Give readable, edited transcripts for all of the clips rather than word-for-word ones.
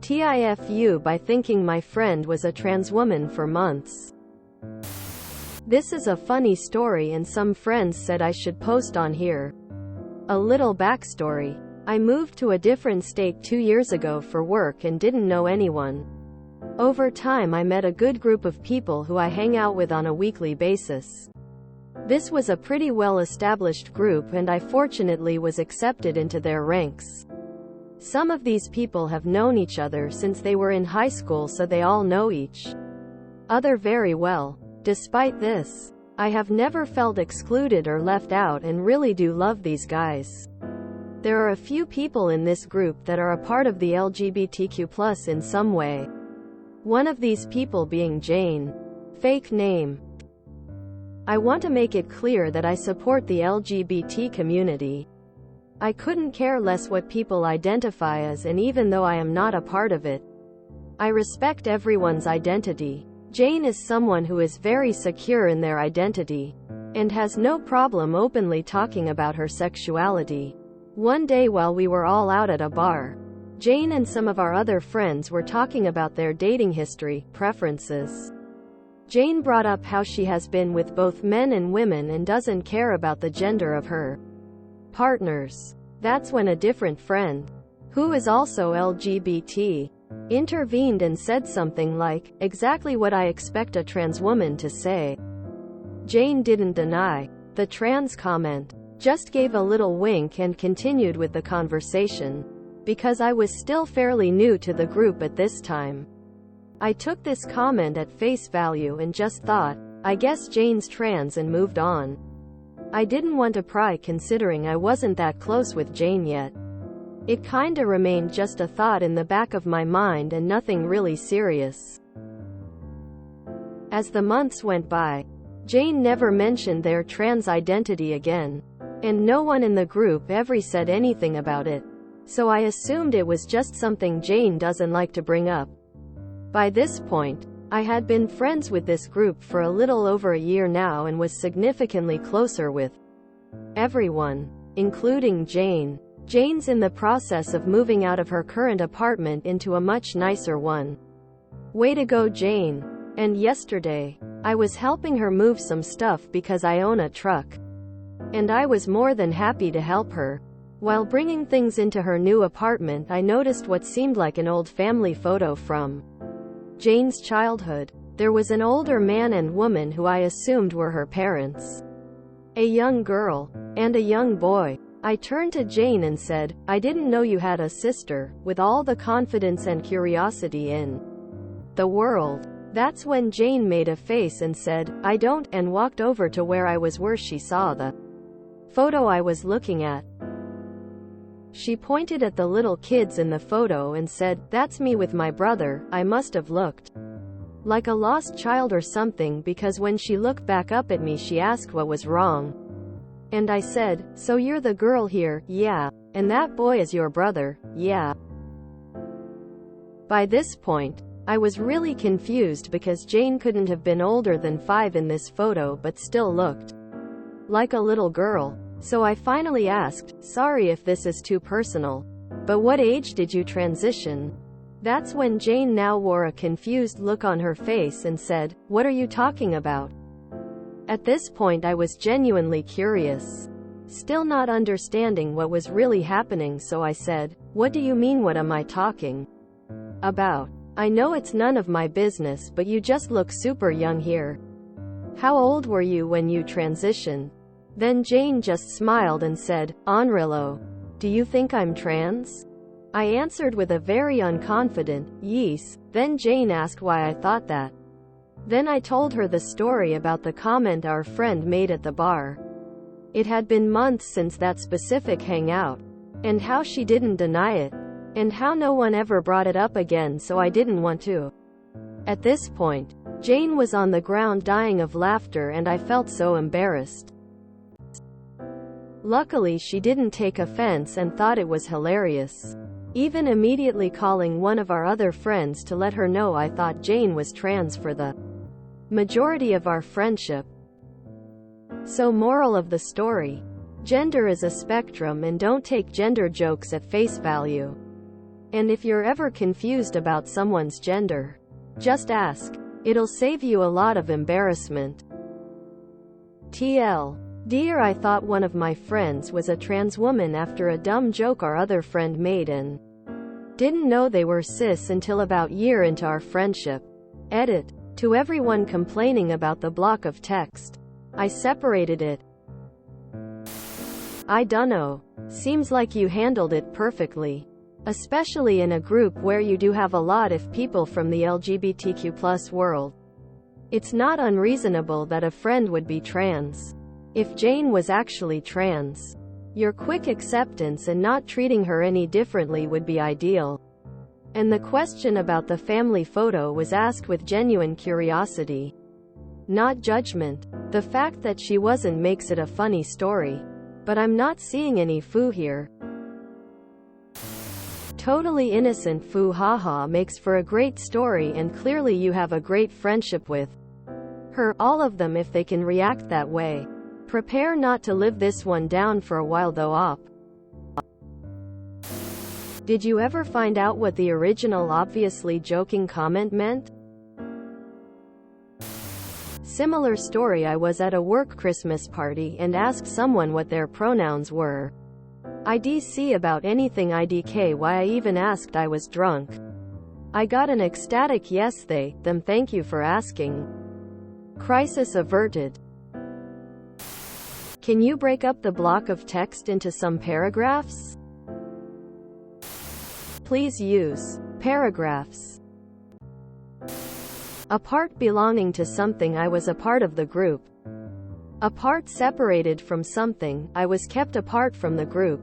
TIFU by thinking my friend was a trans woman for months. This is a funny story and some friends said I should post on here. A little backstory. I moved to a different state 2 years ago for work and didn't know anyone. Over time I met a good group of people who I hang out with on a weekly basis. This was a pretty well-established group and I fortunately was accepted into their ranks. Some of these people have known each other since they were in high school, so they all know each other very well. Despite this, I have never felt excluded or left out and really do love these guys. There are a few people in this group that are a part of the LGBTQ+ in some way. One of these people being Jane. Fake name. I want to make it clear that I support the LGBT community. I couldn't care less what people identify as, and even though I am not a part of it, I respect everyone's identity. Jane is someone who is very secure in their identity, and has no problem openly talking about her sexuality. One day while we were all out at a bar, Jane and some of our other friends were talking about their dating history, preferences. Jane brought up how she has been with both men and women and doesn't care about the gender of her partners. That's when a different friend, who is also LGBT, intervened and said something like, "Exactly what I expect a trans woman to say." Jane didn't deny the trans comment, just gave a little wink and continued with the conversation. Because I was still fairly new to the group at this time, I took this comment at face value and just thought, I guess Jane's trans, and moved on. I didn't want to pry considering I wasn't that close with Jane yet. It kinda remained just a thought in the back of my mind and nothing really serious. As the months went by, Jane never mentioned their trans identity again, and no one in the group ever said anything about it, so I assumed it was just something Jane doesn't like to bring up. By this point, I had been friends with this group for a little over a year now and was significantly closer with everyone, including Jane. Jane's in the process of moving out of her current apartment into a much nicer one. Way to go, Jane. And yesterday, I was helping her move some stuff because I own a truck, and I was more than happy to help her. While bringing things into her new apartment, I noticed what seemed like an old family photo from Jane's childhood. There was an older man and woman who I assumed were her parents, a young girl, and a young boy. I turned to Jane and said, "I didn't know you had a sister," with all the confidence and curiosity in the world. That's when Jane made a face and said, "I don't," and walked over to where I was, where she saw the photo I was looking at. She pointed at the little kids in the photo and said, "That's me with my brother." I must have looked like a lost child or something, because when she looked back up at me she asked what was wrong. And I said, "So you're the girl here?" "Yeah." "And that boy is your brother?" "Yeah." By this point, I was really confused because Jane couldn't have been older than 5 in this photo but still looked like a little girl. So I finally asked, "Sorry if this is too personal, but what age did you transition?" That's when Jane now wore a confused look on her face and said, "What are you talking about?" At this point I was genuinely curious, still not understanding what was really happening, so I said, "What do you mean, what am I talking about? I know it's none of my business, but you just look super young here. How old were you when you transitioned?" Then Jane just smiled and said, "Aunliro, do you think I'm trans?" I answered with a very unconfident, "Yes." Then Jane asked why I thought that. Then I told her the story about the comment our friend made at the bar. It had been months since that specific hangout, and how she didn't deny it, and how no one ever brought it up again, so I didn't want to. At this point, Jane was on the ground dying of laughter and I felt so embarrassed. Luckily she didn't take offense and thought it was hilarious, even immediately calling one of our other friends to let her know I thought Jane was trans for the majority of our friendship. So moral of the story: Gender is a spectrum, and don't take gender jokes at face value. And if you're ever confused about someone's gender, just ask. It'll save you a lot of embarrassment. TL. Dear, I thought one of my friends was a trans woman after a dumb joke our other friend made and didn't know they were cis until about year into our friendship. Edit. To everyone complaining about the block of text. I separated it. I dunno. Seems like you handled it perfectly. Especially in a group where you do have a lot of people from the LGBTQ+ world. It's not unreasonable that a friend would be trans. If Jane was actually trans, your quick acceptance and not treating her any differently would be ideal. And the question about the family photo was asked with genuine curiosity, not judgment. The fact that she wasn't makes it a funny story. But I'm not seeing any foo here. Totally innocent foo haha makes for a great story, and clearly you have a great friendship with her, all of them, if they can react that way. Prepare not to live this one down for a while though. Op. Did you ever find out what the original obviously joking comment meant? Similar story. I was at a work Christmas party and asked someone what their pronouns were. IDC about anything IDK. Why I even asked. I was drunk. I got an ecstatic yes they, them. Thank you for asking. Crisis averted. Can you break up the block of text into some paragraphs? Please use paragraphs. A part belonging to something. I was a part of the group. A part separated from something. I was kept apart from the group.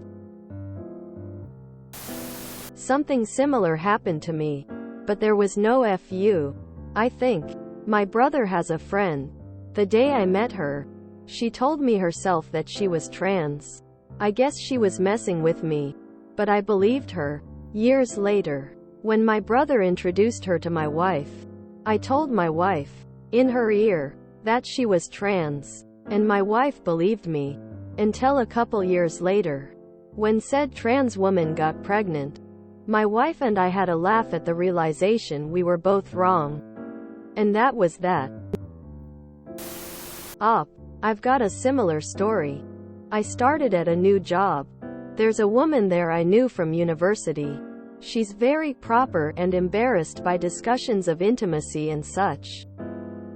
Something similar happened to me, but there was no FU. I think. My brother has a friend. The day I met her, she told me herself that she was trans. I guess she was messing with me, but I believed her. Years later, when my brother introduced her to my wife, I told my wife, in her ear, that she was trans, and my wife believed me. Until a couple years later, when said trans woman got pregnant, my wife and I had a laugh at the realization we were both wrong. And that was that. Op. I've got a similar story. I started at a new job. There's a woman there I knew from university. She's very proper and embarrassed by discussions of intimacy and such.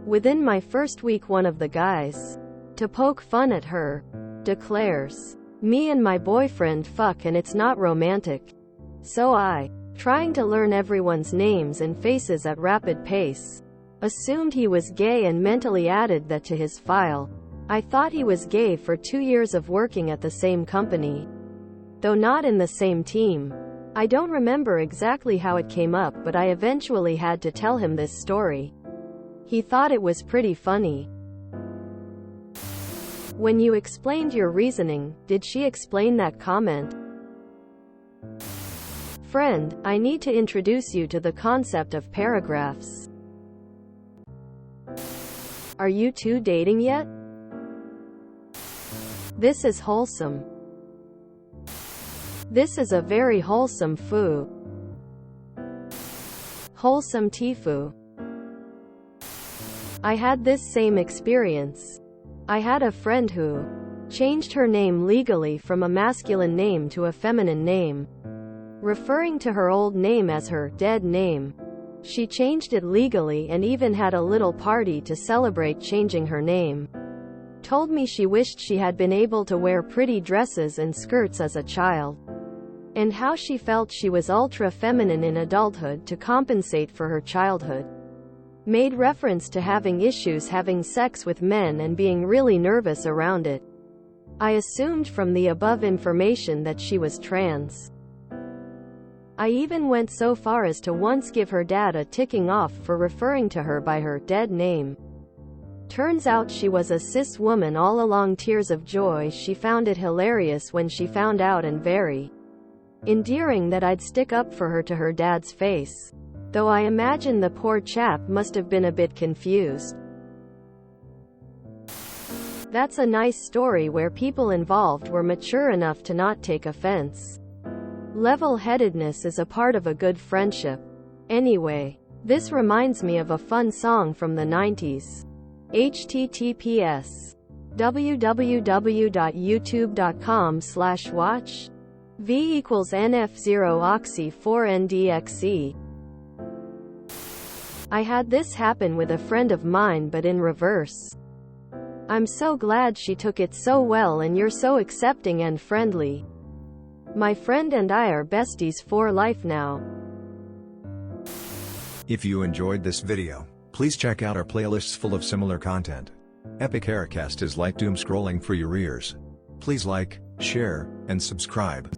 Within my first week, one of the guys, to poke fun at her, declares, "Me and my boyfriend fuck and it's not romantic." So I, trying to learn everyone's names and faces at rapid pace, assumed he was gay and mentally added that to his file. I thought he was gay for 2 years of working at the same company, though not in the same team. I don't remember exactly how it came up, but I eventually had to tell him this story. He thought it was pretty funny. When you explained your reasoning, did she explain that comment? Friend, I need to introduce you to the concept of paragraphs. Are you two dating yet? This is wholesome. This is a very wholesome foo. Wholesome TIFU. I had this same experience. I had a friend who changed her name legally from a masculine name to a feminine name, referring to her old name as her dead name. She changed it legally and even had a little party to celebrate changing her name. Told me she wished she had been able to wear pretty dresses and skirts as a child, and how she felt she was ultra feminine in adulthood to compensate for her childhood. Made reference to having issues having sex with men and being really nervous around it. I assumed from the above information that she was trans. I even went so far as to once give her dad a ticking off for referring to her by her dead name. Turns out she was a cis woman all along. Tears of joy. She found it hilarious when she found out, and very endearing that I'd stick up for her to her dad's face. Though I imagine the poor chap must have been a bit confused. That's a nice story where people involved were mature enough to not take offense. Level-headedness is a part of a good friendship. Anyway, this reminds me of a fun song from the 90s. https www.youtube.com/watch v equals nf0 oxy 4 ndxe. I had this happen with a friend of mine, but in reverse. I'm so glad she took it so well, and you're so accepting and friendly. My friend and I are besties for life now. If you enjoyed this video, please check out our playlists full of similar content. Epic Haircast is like doom scrolling for your ears. Please like, share, and subscribe.